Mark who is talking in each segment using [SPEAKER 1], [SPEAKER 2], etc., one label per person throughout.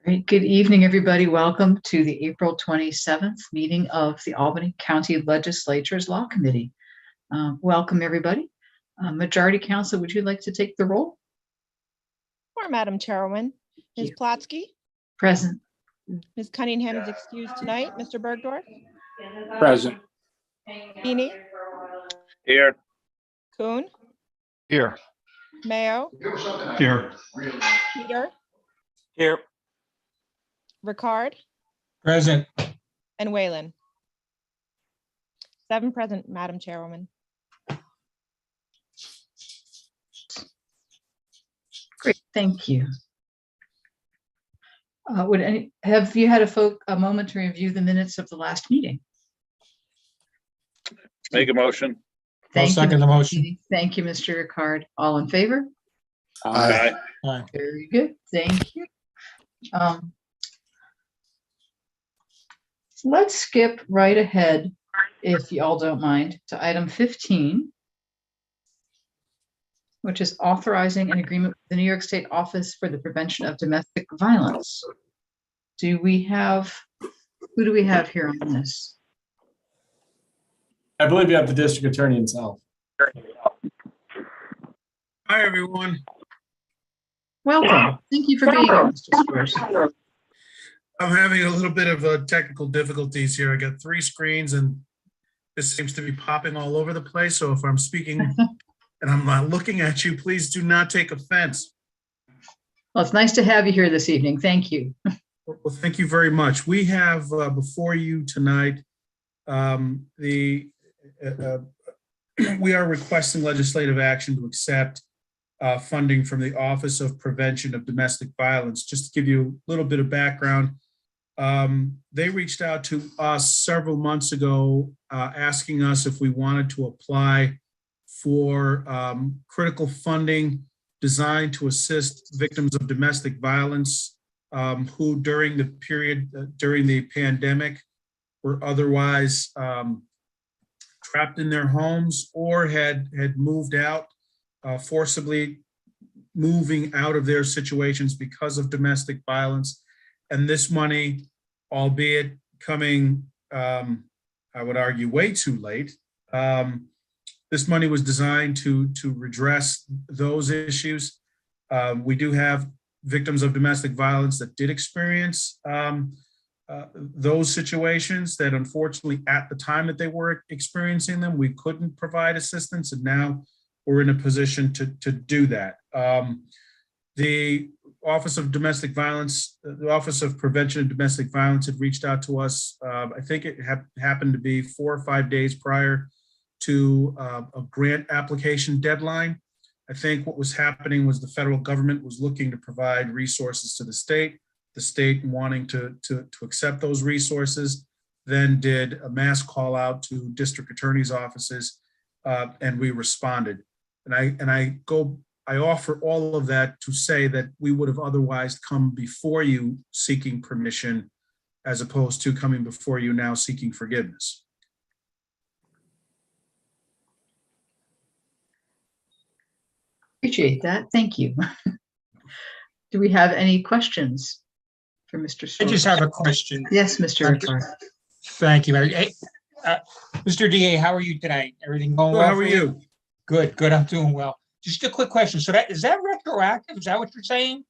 [SPEAKER 1] Great. Good evening, everybody. Welcome to the April 27th meeting of the Albany County Legislature's Law Committee. Welcome, everybody. Majority Counsel, would you like to take the roll?
[SPEAKER 2] Sure, Madam Chairwoman. Ms. Plotsky?
[SPEAKER 1] Present.
[SPEAKER 2] Ms. Cunningham is excused tonight. Mr. Bergdorf?
[SPEAKER 3] Present.
[SPEAKER 2] Heaney?
[SPEAKER 3] Here.
[SPEAKER 2] Kuhn?
[SPEAKER 3] Here.
[SPEAKER 2] Mayo?
[SPEAKER 3] Here.
[SPEAKER 2] Peter?
[SPEAKER 3] Here.
[SPEAKER 2] Ricard?
[SPEAKER 3] Present.
[SPEAKER 2] And Whalen? 7 present, Madam Chairwoman.
[SPEAKER 1] Great, thank you. Have you had a moment to review the minutes of the last meeting?
[SPEAKER 3] Make a motion.
[SPEAKER 1] Thank you,
[SPEAKER 4] second the
[SPEAKER 1] Mr.
[SPEAKER 4] motion.
[SPEAKER 1] Heaney. Thank you, Mr. Ricard. All in favor?
[SPEAKER 3] Aye.
[SPEAKER 1] Very good, thank you. Let's skip right ahead, if you all don't mind, to item 15, which is authorizing an agreement with the New York State Office for the Prevention of Domestic Violence. Who do we have here on this?
[SPEAKER 4] I believe you have the district attorney himself.
[SPEAKER 5] Hi, everyone.
[SPEAKER 1] Welcome. Thank you for being here, Mr. Spurs.
[SPEAKER 5] I'm having a little bit of technical difficulties here. I got 3 screens and this seems to be popping all over the place. So if I'm speaking and I'm not looking at you, please do not take offense.
[SPEAKER 1] Well, it's nice to have you here this evening. Thank you.
[SPEAKER 5] Well, thank you very much. We have before you tonight, we are requesting legislative action to accept funding from the Office of Prevention of Domestic Violence. Just to give you a little bit of background, they reached out to us several months ago asking us if we wanted to apply for critical funding designed to assist victims of domestic violence who during the period, during the pandemic, were otherwise trapped in their homes or had moved out, forcibly moving out of their situations because of domestic violence. And this money, albeit coming, I would argue, way too late, this money was designed to redress those issues. We do have victims of domestic violence that did experience those situations that unfortunately at the time that they were experiencing them, we couldn't provide assistance, and now we're in a position to do that. The Office of Domestic Violence, the Office of Prevention of Domestic Violence had reached out to us. I think it happened to be 4 or 5 days prior to a grant application deadline. I think what was happening was the federal government was looking to provide resources to the state wanting to accept those resources, then did a mass call out to district attorneys' offices, and we responded. And I offer all of that to say that we would have otherwise come before you seeking permission as opposed to coming before you now seeking forgiveness.
[SPEAKER 1] Appreciate that. Thank you. Do we have any questions for Mr. Spurs?
[SPEAKER 4] I just have a question.
[SPEAKER 1] Yes, Mr. Ricard.
[SPEAKER 4] Thank you. Hey, Mr. DA, how are you tonight? Everything going well?
[SPEAKER 5] How are you?
[SPEAKER 4] Good. I'm doing well. Just a quick question. So is that retroactive? Is that what you're saying?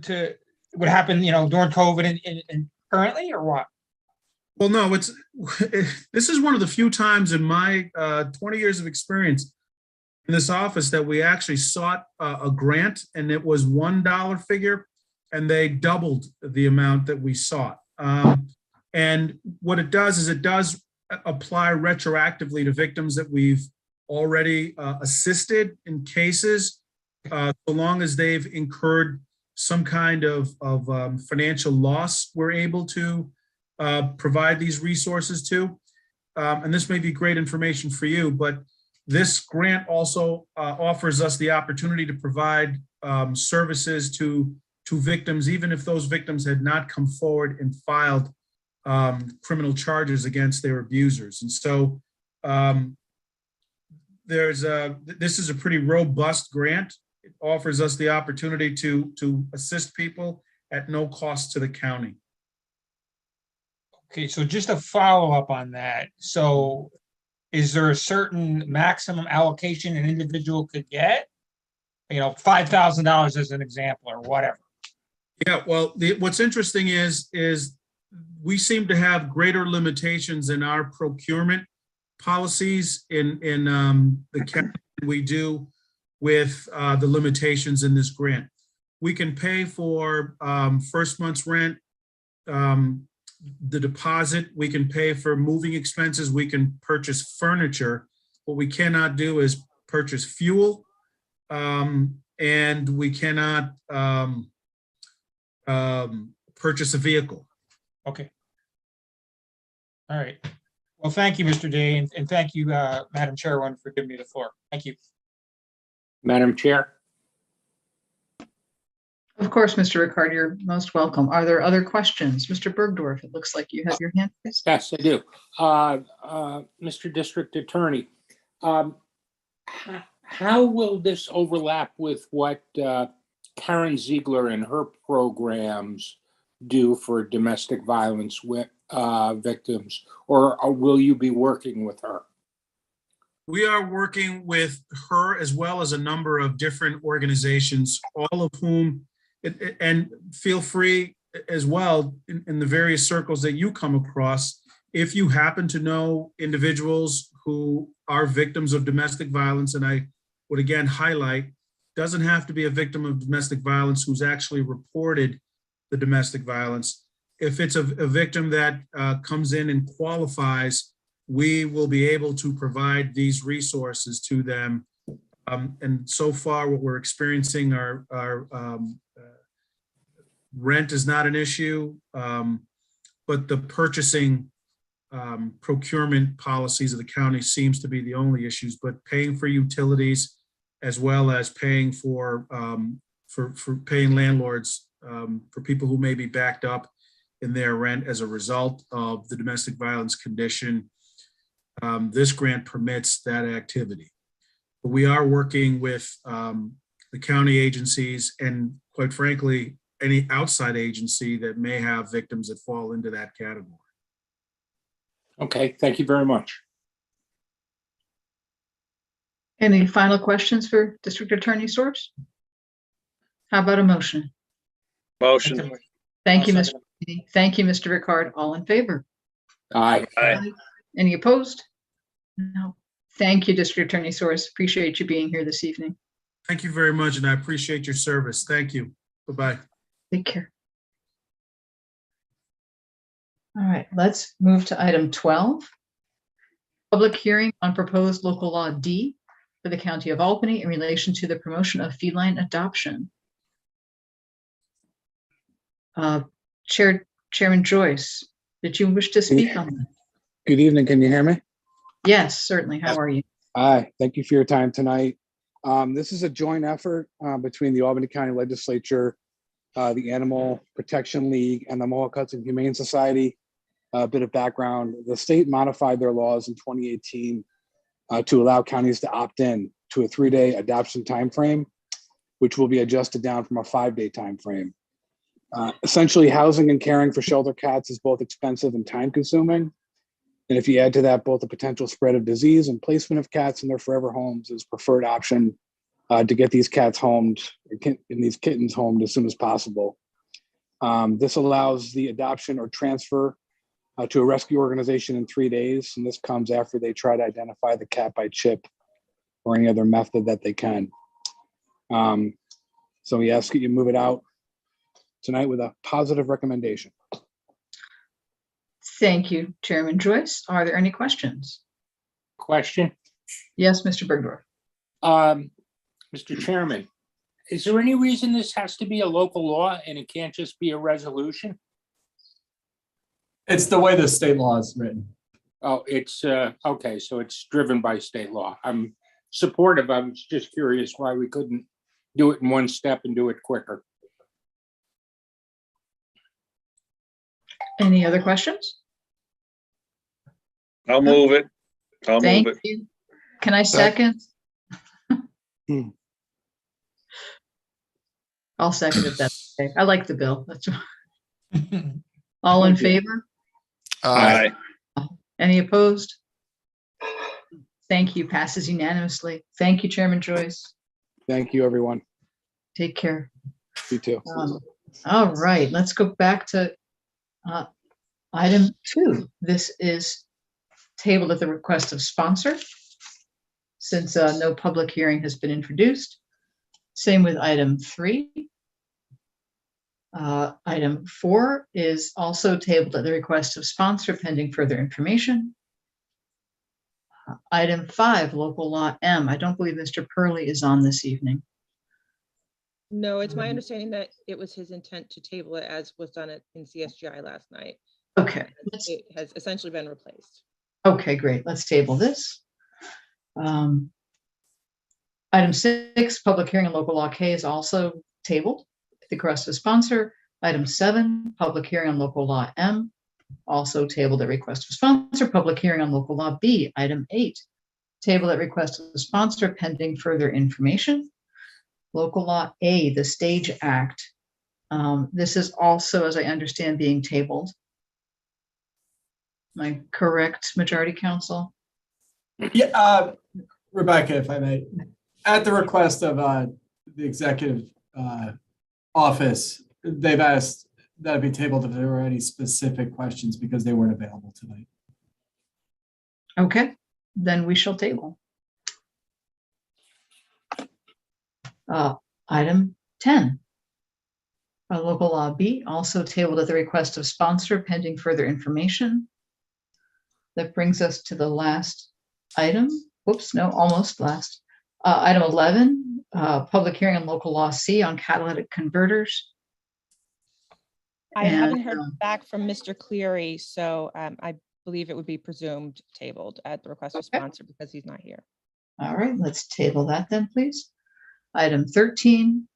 [SPEAKER 4] To what happened, during COVID and currently, or what?
[SPEAKER 5] Well, no, this is one of the few times in my 20 years of experience in this office that we actually sought a grant, and it was $1 figure, and they doubled the amount that we sought. And what it does is it does apply retroactively to victims that we've already assisted in cases, so long as they've incurred some kind of financial loss, we're able to provide these resources to. And this may be great information for you, but this grant also offers us the opportunity to provide services to victims, even if those victims had not come forward and filed criminal charges against their abusers. And so this is a pretty robust grant. It offers us the opportunity to assist people at no cost to the county.
[SPEAKER 4] Okay, so just a follow-up on that. So is there a certain maximum allocation an individual could get? You know, $5,000 as an example or whatever.
[SPEAKER 5] Yeah, well, what's interesting is we seem to have greater limitations in our procurement policies in the county than we do with the limitations in this grant. We can pay for first month's rent, the deposit, we can pay for moving expenses, we can purchase furniture. What we cannot do is purchase fuel, and we cannot purchase a vehicle.
[SPEAKER 4] Okay. All right. Well, thank you, Mr. Day, and thank you, Madam Chairwoman, for giving me the floor. Thank you.
[SPEAKER 3] Madam Chair.
[SPEAKER 1] Of course, Mr. Ricard, you're most welcome. Are there other questions? Mr. Bergdorf, it looks like you have your hand raised.
[SPEAKER 6] Yes, I do. Mr. District Attorney, how will this overlap with what Karen Ziegler and her programs do for domestic violence victims, or will you be working with her?
[SPEAKER 5] We are working with her as well as a number of different organizations, all of whom, and feel free as well in the various circles that you come across, if you happen to know individuals who are victims of domestic violence, and I would again highlight, doesn't have to be a victim of domestic violence who's actually reported the domestic violence. If it's a victim that comes in and qualifies, we will be able to provide these resources to them. And so far what we're experiencing are rent is not an issue, but the purchasing procurement policies of the county seems to be the only issues, but paying for utilities as well as paying for paying landlords for people who may be backed up in their rent as a result of the domestic violence condition. This grant permits that activity. But we are working with the county agencies and, quite frankly, any outside agency that may have victims that fall into that category.
[SPEAKER 6] Okay, thank you very much.
[SPEAKER 1] Any final questions for District Attorney Source? How about a motion?
[SPEAKER 3] Motion.
[SPEAKER 1] Thank you,
[SPEAKER 4] I'll
[SPEAKER 1] Mr.
[SPEAKER 4] second
[SPEAKER 1] Beatty. Thank you, Mr. Ricard. All in favor?
[SPEAKER 6] Aye.
[SPEAKER 3] Aye.
[SPEAKER 1] Any opposed? No. Thank you, District Attorney Source. Appreciate you being here this evening.
[SPEAKER 5] Thank you very much, and I appreciate your service. Thank you. Bye-bye.
[SPEAKER 1] Take care. All right, let's move to item 12. Public hearing on proposed local law D for the County of Albany in relation to the promotion of feline adoption. Chairman Joyce, did you wish to speak on that?
[SPEAKER 7] Good evening. Can you hear me?
[SPEAKER 1] Yes, certainly. How are you?
[SPEAKER 7] Hi. Thank you for your time tonight. This is a joint effort between the Albany County Legislature, the Animal Protection League, and the Mohawk Hudson Humane Society. A bit of background: the state modified their laws in 2018 to allow counties to opt in to a 3-day adoption timeframe, which will be adjusted down from a 5-day timeframe. Essentially, housing and caring for shelter cats is both expensive and time-consuming. And if you add to that both the potential spread of disease and placement of cats in their forever homes is preferred option to get these cats homed and these kittens homed as soon as possible. This allows the adoption or transfer to a rescue organization in 3 days. And this comes after they try to identify the cat by chip or any other method that they can. So we ask that you move it out tonight with a positive recommendation.
[SPEAKER 1] Thank you, Chairman Joyce. Are there any questions?
[SPEAKER 6] Question.
[SPEAKER 1] Yes, Mr. Bergdorf.
[SPEAKER 6] Mr. Chairman, is there any reason this has to be a local law and it can't just be a resolution?
[SPEAKER 8] It's the way the state law is written.
[SPEAKER 6] Oh, it's okay. So it's driven by state law. I'm supportive. I'm just curious why we couldn't do it in one step and do it quicker.
[SPEAKER 1] Any other questions?
[SPEAKER 3] I'll move it. I'll move
[SPEAKER 1] Thank
[SPEAKER 3] it.
[SPEAKER 1] you. Can I second? I'll second it. That's okay. I like the bill. That's all in
[SPEAKER 7] Thank you.
[SPEAKER 1] favor?
[SPEAKER 3] Aye.
[SPEAKER 1] Any opposed? Thank you. Passes unanimously. Thank you, Chairman Joyce.
[SPEAKER 7] Thank you, everyone.
[SPEAKER 1] Take care.
[SPEAKER 7] You too.
[SPEAKER 1] All right, let's go back to item 2. This is tabled at the request of sponsor, since no public hearing has been introduced. Same with item 3. Item 4 is also tabled at the request of sponsor pending further information. Item 5, local law M. I don't believe Mr. Purley is on this evening.
[SPEAKER 2] No, it's my understanding that it was his intent to table it as was done in CSGI last night.
[SPEAKER 1] Okay,
[SPEAKER 2] It has essentially been replaced.
[SPEAKER 1] okay, great. Let's table this. Item 6, public hearing on local law K is also tabled at the request of sponsor. Item 7, public hearing on local law M, also tabled at request of sponsor. Public hearing on local law B. Item 8, tabled at request of sponsor pending further information. Local law A, the Stage Act. This is also, as I understand, being tabled. Am I correct, Majority Council?
[SPEAKER 8] Yeah, Rebecca, if I may, at the request of the executive office, they've asked that it be tabled if there were any specific questions because they weren't available tonight.
[SPEAKER 1] Okay, then we shall table. Item 10. Local law B, also tabled at the request of sponsor pending further information. That brings us to the last item. Whoops, no, almost last. Item 11, public hearing on local law C on catalytic converters.
[SPEAKER 2] I
[SPEAKER 1] And,
[SPEAKER 2] haven't heard back from Mr. Cleary, so I believe it would be presumed tabled at the request of
[SPEAKER 1] Okay.
[SPEAKER 2] sponsor because he's not here.
[SPEAKER 1] All right, let's table that then, please. Item 13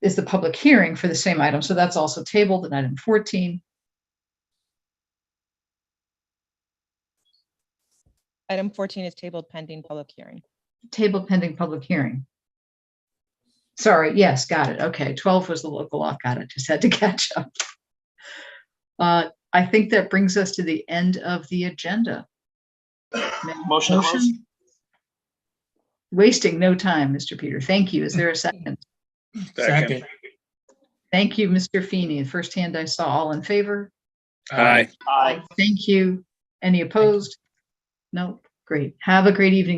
[SPEAKER 1] is the public hearing for the same item, so that's also tabled. And item 14.
[SPEAKER 2] Item 14 is tabled pending public hearing.
[SPEAKER 1] Tabled pending public hearing. Sorry, yes, got it. Okay, 12 was the local law. Got it. Just had to catch up. I think that brings us to the end of the agenda.
[SPEAKER 3] Motion to close.
[SPEAKER 1] Wasting no time, Mr. Peter. Thank you. Is there a second?
[SPEAKER 4] Second.
[SPEAKER 1] Thank you, Mr. Feeney. The first hand I saw, all in favor?
[SPEAKER 3] Aye.
[SPEAKER 1] Thank you. Any opposed? No. Great. Have a great evening, everyone.